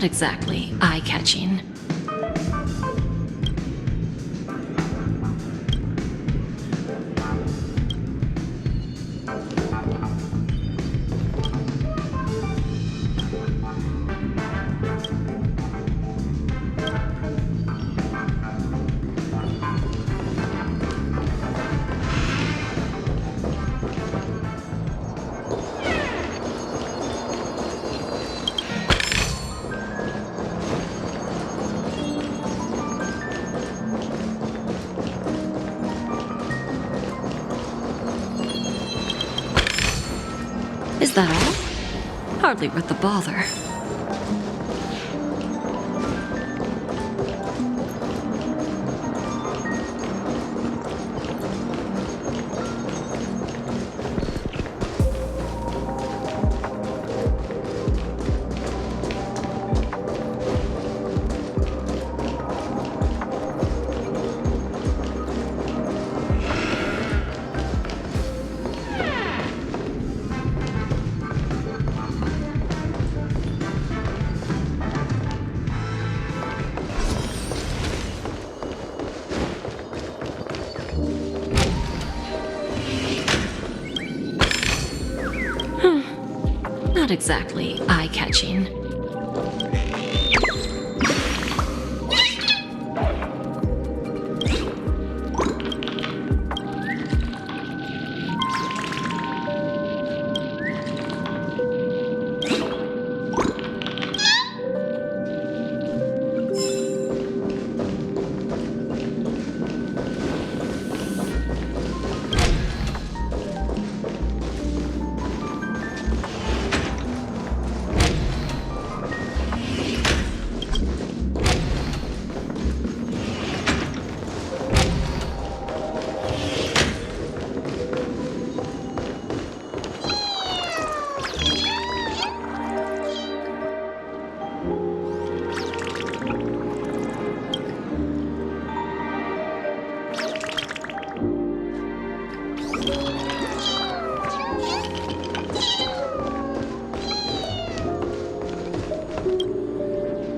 Not exactly eye-catching. Is that all? Hardly worth the bother. Not exactly eye-catching.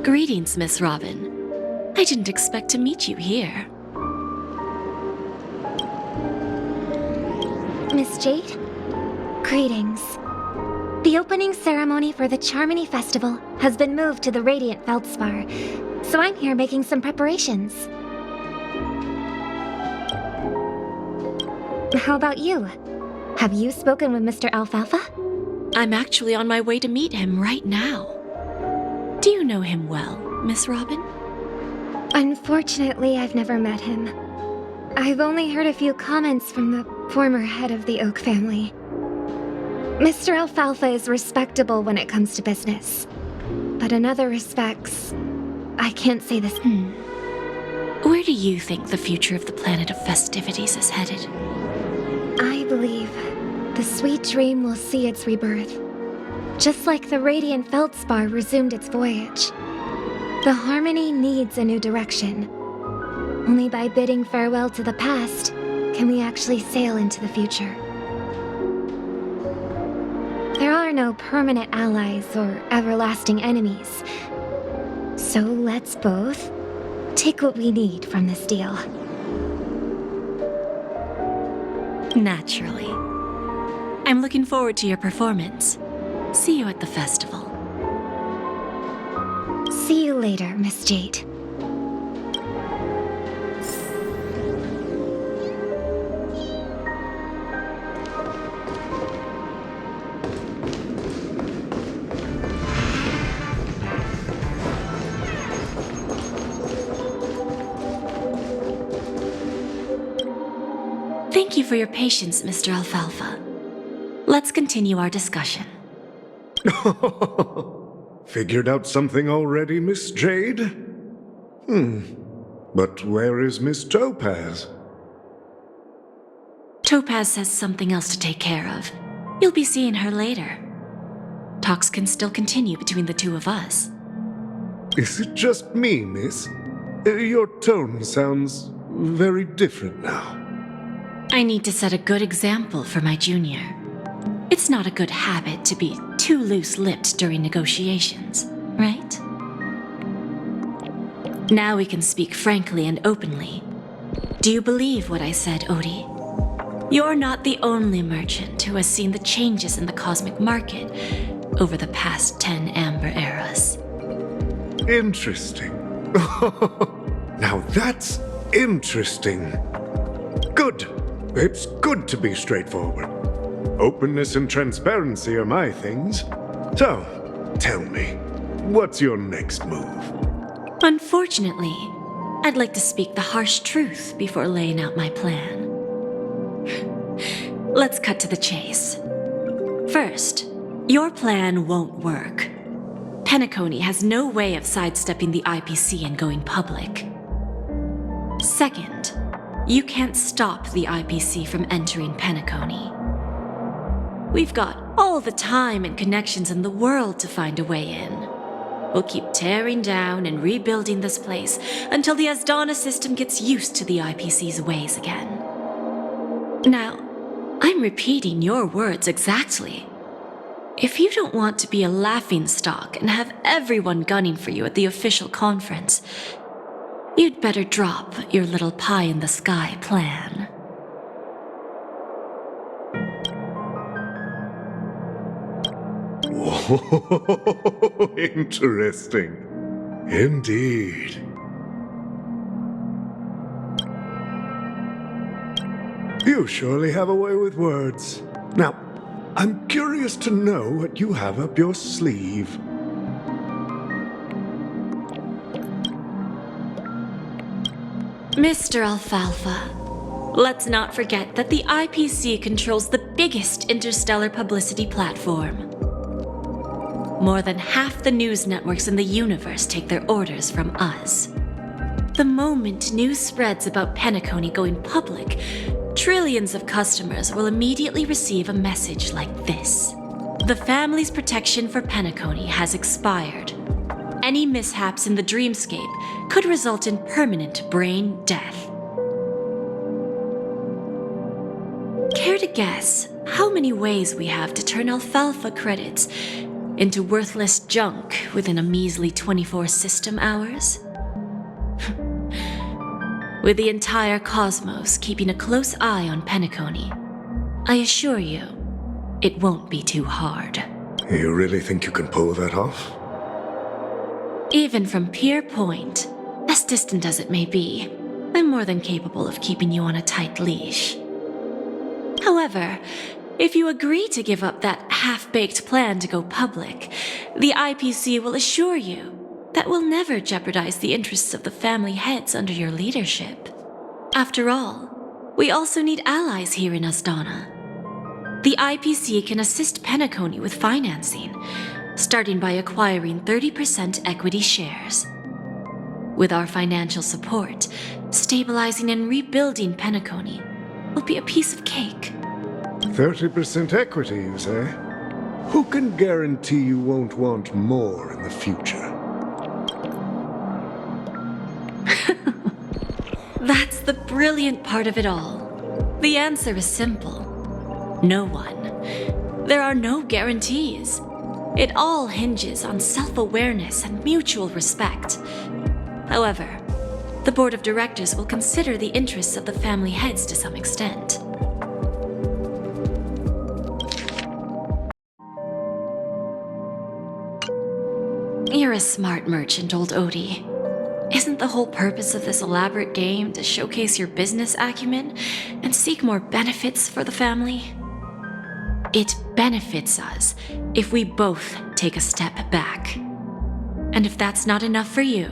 Greetings, Miss Robin. I didn't expect to meet you here. Miss Jade? Greetings. The opening ceremony for the Charmony Festival has been moved to the Radiant Feldspar, so I'm here making some preparations. How about you? Have you spoken with Mr. Alfalfa? I'm actually on my way to meet him right now. Do you know him well, Miss Robin? Unfortunately, I've never met him. I've only heard a few comments from the former head of the Oak family. Mr. Alfalfa is respectable when it comes to business. But in other respects, I can't say this. Where do you think the future of the planet of festivities is headed? I believe the sweet dream will see its rebirth. Just like the Radiant Feldspar resumed its voyage. The Harmony needs a new direction. Only by bidding farewell to the past can we actually sail into the future. There are no permanent allies or everlasting enemies. So let's both take what we need from this deal. Naturally. I'm looking forward to your performance. See you at the festival. See you later, Miss Jade. Thank you for your patience, Mr. Alfalfa. Let's continue our discussion. Figured out something already, Miss Jade? But where is Miss Topaz? Topaz has something else to take care of. You'll be seeing her later. Talks can still continue between the two of us. Is it just me, miss? Your tone sounds very different now. I need to set a good example for my junior. It's not a good habit to be too loose-lipped during negotiations, right? Now we can speak frankly and openly. Do you believe what I said, Odie? You're not the only merchant who has seen the changes in the cosmic market over the past 10 Amber Eras. Interesting. Now that's interesting. Good. It's good to be straightforward. Openness and transparency are my things. So, tell me, what's your next move? Unfortunately, I'd like to speak the harsh truth before laying out my plan. Let's cut to the chase. First, your plan won't work. Penacony has no way of sidestepping the IPC and going public. Second, you can't stop the IPC from entering Penacony. We've got all the time and connections in the world to find a way in. We'll keep tearing down and rebuilding this place until the Asdana system gets used to the IPC's ways again. Now, I'm repeating your words exactly. If you don't want to be a laughingstock and have everyone gunning for you at the official conference, you'd better drop your little pie-in-the-sky plan. Whoa, interesting. Indeed. You surely have a way with words. Now, I'm curious to know what you have up your sleeve. Mr. Alfalfa, let's not forget that the IPC controls the biggest interstellar publicity platform. More than half the news networks in the universe take their orders from us. The moment news spreads about Penacony going public, trillions of customers will immediately receive a message like this. The family's protection for Penacony has expired. Any mishaps in the dreamscape could result in permanent brain death. Care to guess how many ways we have to turn Alfalfa credits into worthless junk within a measly 24 system hours? With the entire cosmos keeping a close eye on Penacony, I assure you, it won't be too hard. You really think you can pull that off? Even from Pier Point, as distant as it may be, I'm more than capable of keeping you on a tight leash. However, if you agree to give up that half-baked plan to go public, the IPC will assure you that we'll never jeopardize the interests of the family heads under your leadership. After all, we also need allies here in Asdana. The IPC can assist Penacony with financing, starting by acquiring 30% equity shares. With our financial support, stabilizing and rebuilding Penacony will be a piece of cake. 30% equity, you say? Who can guarantee you won't want more in the future? That's the brilliant part of it all. The answer is simple. No one. There are no guarantees. It all hinges on self-awareness and mutual respect. However, the board of directors will consider the interests of the family heads to some extent. You're a smart merchant, old Odie. Isn't the whole purpose of this elaborate game to showcase your business acumen and seek more benefits for the family? It benefits us if we both take a step back. And if that's not enough for you,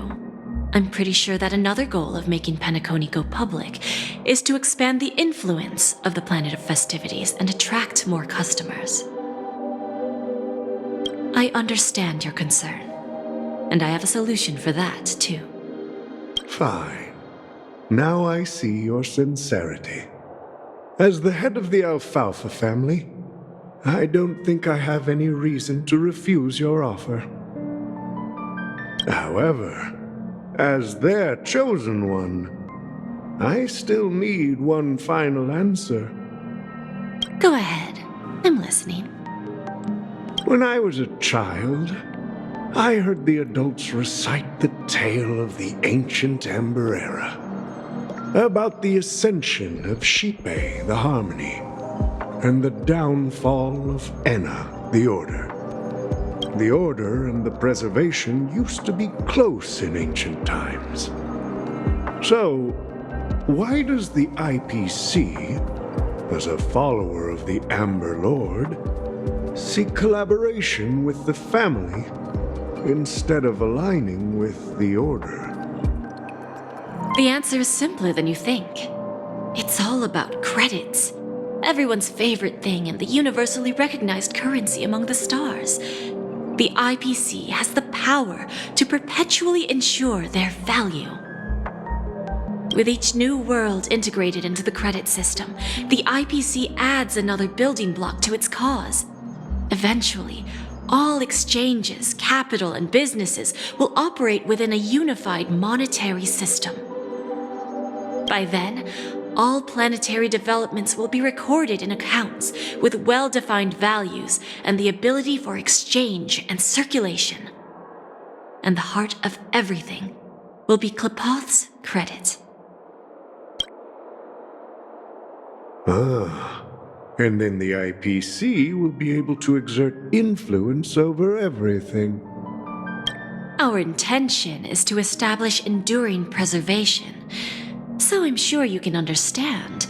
I'm pretty sure that another goal of making Penacony go public is to expand the influence of the Planet of Festivities and attract more customers. I understand your concern, and I have a solution for that, too. Fine. Now I see your sincerity. As the head of the Alfalfa family, I don't think I have any reason to refuse your offer. However, as their chosen one, I still need one final answer. Go ahead. I'm listening. When I was a child, I heard the adults recite the tale of the ancient Ember Era, about the ascension of Shipe, the Harmony, and the downfall of Enna, the Order. The Order and the Preservation used to be close in ancient times. So, why does the IPC, as a follower of the Amber Lord, seek collaboration with the family instead of aligning with the Order? The answer is simpler than you think. It's all about credits. Everyone's favorite thing and the universally recognized currency among the stars. The IPC has the power to perpetually ensure their value. With each new world integrated into the credit system, the IPC adds another building block to its cause. Eventually, all exchanges, capital, and businesses will operate within a unified monetary system. By then, all planetary developments will be recorded in accounts with well-defined values and the ability for exchange and circulation. And the heart of everything will be Klepoth's credit. And then the IPC will be able to exert influence over everything. Our intention is to establish enduring preservation, so I'm sure you can understand.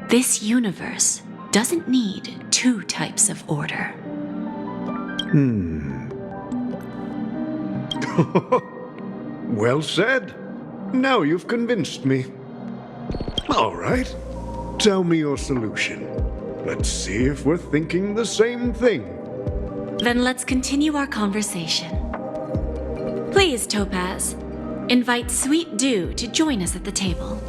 This universe doesn't need two types of order. Well said. Now you've convinced me. All right. Tell me your solution. Let's see if we're thinking the same thing. Then let's continue our conversation. Please, Topaz, invite Sweet Dew to join us at the table.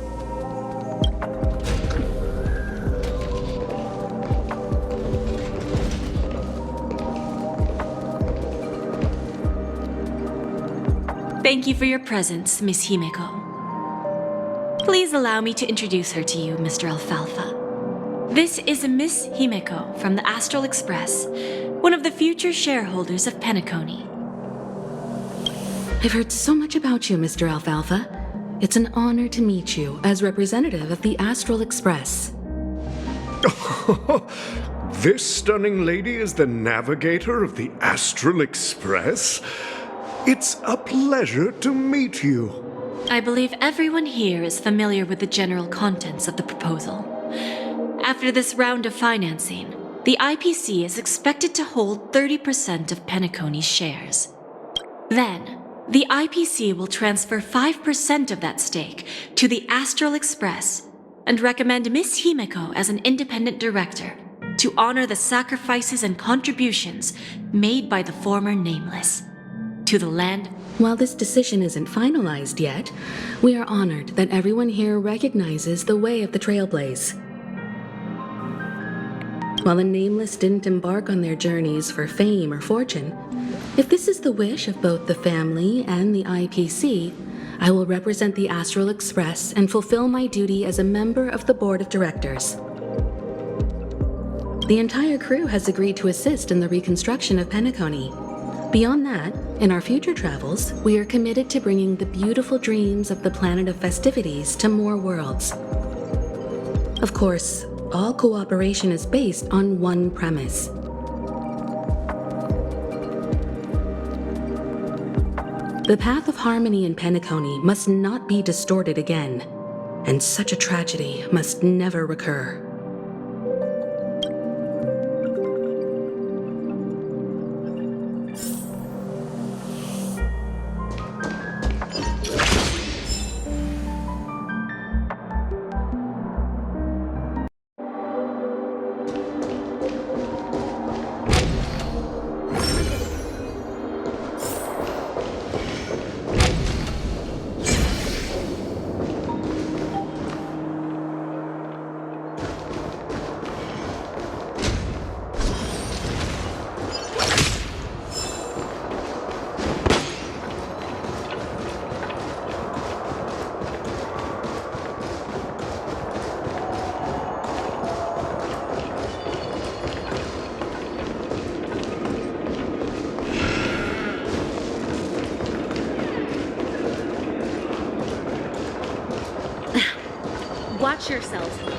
Thank you for your presence, Miss Himeko. Please allow me to introduce her to you, Mr. Alfalfa. This is Miss Himeko from the Astral Express, one of the future shareholders of Penacony. I've heard so much about you, Mr. Alfalfa. It's an honor to meet you as representative of the Astral Express. This stunning lady is the navigator of the Astral Express? It's a pleasure to meet you. I believe everyone here is familiar with the general contents of the proposal. After this round of financing, the IPC is expected to hold 30% of Penacony's shares. Then, the IPC will transfer 5% of that stake to the Astral Express and recommend Miss Himeko as an independent director to honor the sacrifices and contributions made by the former Nameless to the land. While this decision isn't finalized yet, we are honored that everyone here recognizes the way of the Trailblaze. While the Nameless didn't embark on their journeys for fame or fortune, if this is the wish of both the family and the IPC, I will represent the Astral Express and fulfill my duty as a member of the board of directors. The entire crew has agreed to assist in the reconstruction of Penacony. Beyond that, in our future travels, we are committed to bringing the beautiful dreams of the planet of festivities to more worlds. Of course, all cooperation is based on one premise. The path of harmony in Penacony must not be distorted again, and such a tragedy must never recur. Watch yourself.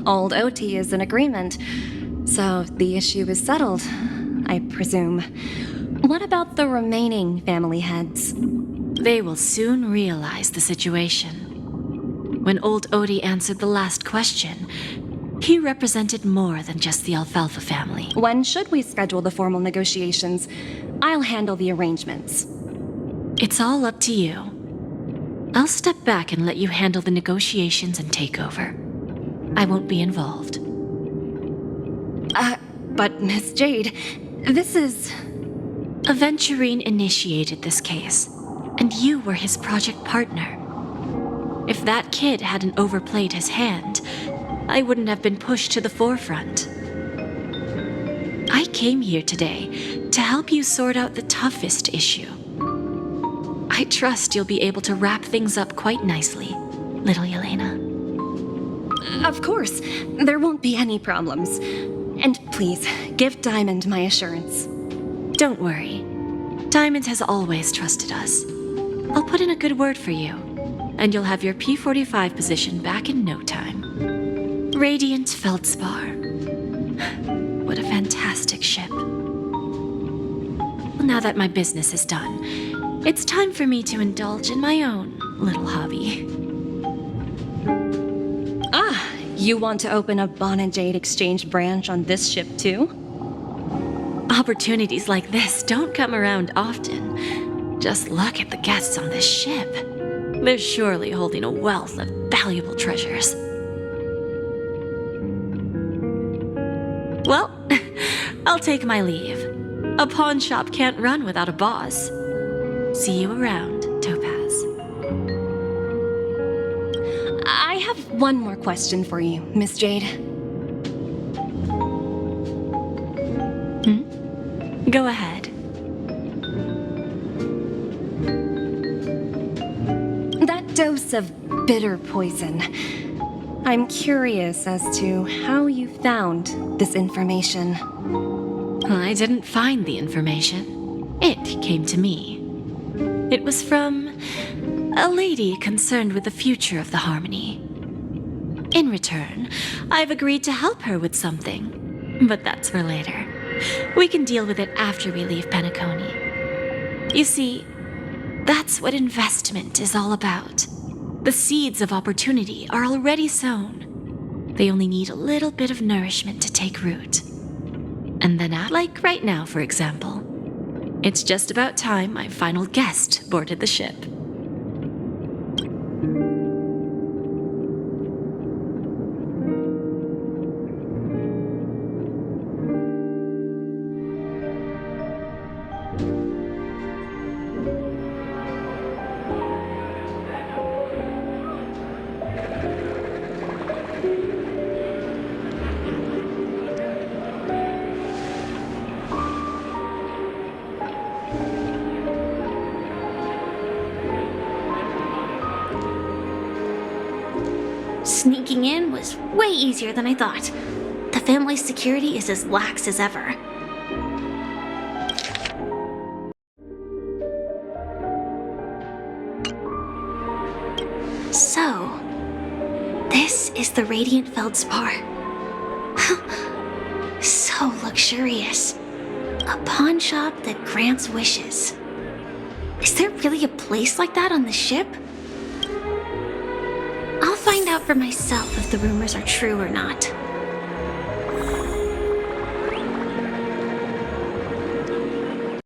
Old OT is in agreement, so the issue is settled, I presume. What about the remaining family heads? They will soon realize the situation. When old Odie answered the last question, he represented more than just the Alfalfa family. When should we schedule the formal negotiations? I'll handle the arrangements. It's all up to you. I'll step back and let you handle the negotiations and takeover. I won't be involved. But Miss Jade, this is... Aventurine initiated this case, and you were his project partner. If that kid hadn't overplayed his hand, I wouldn't have been pushed to the forefront. I came here today to help you sort out the toughest issue. I trust you'll be able to wrap things up quite nicely, little Yelena. Of course, there won't be any problems. And please, give Diamond my assurance. Don't worry. Diamond has always trusted us. I'll put in a good word for you, and you'll have your P-45 position back in no time. Radiant Feldspar. What a fantastic ship. Well, now that my business is done, it's time for me to indulge in my own little hobby. You want to open a Bon and Jade exchange branch on this ship too? Opportunities like this don't come around often. Just look at the guests on this ship. They're surely holding a wealth of valuable treasures. Well, I'll take my leave. A pawn shop can't run without a boss. See you around, Topaz. I have one more question for you, Miss Jade. Go ahead. That dose of bitter poison. I'm curious as to how you found this information. I didn't find the information. It came to me. It was from a lady concerned with the future of the Harmony. In return, I've agreed to help her with something, but that's for later. We can deal with it after we leave Penacony. You see, that's what investment is all about. The seeds of opportunity are already sown. They only need a little bit of nourishment to take root. And then, like right now, for example, it's just about time my final guest boarded the ship. Sneaking in was way easier than I thought. The family's security is as lax as ever. So, this is the Radiant Feldspar. So luxurious. A pawn shop that grants wishes. Is there really a place like that on the ship? I'll find out for myself if the rumors are true or not.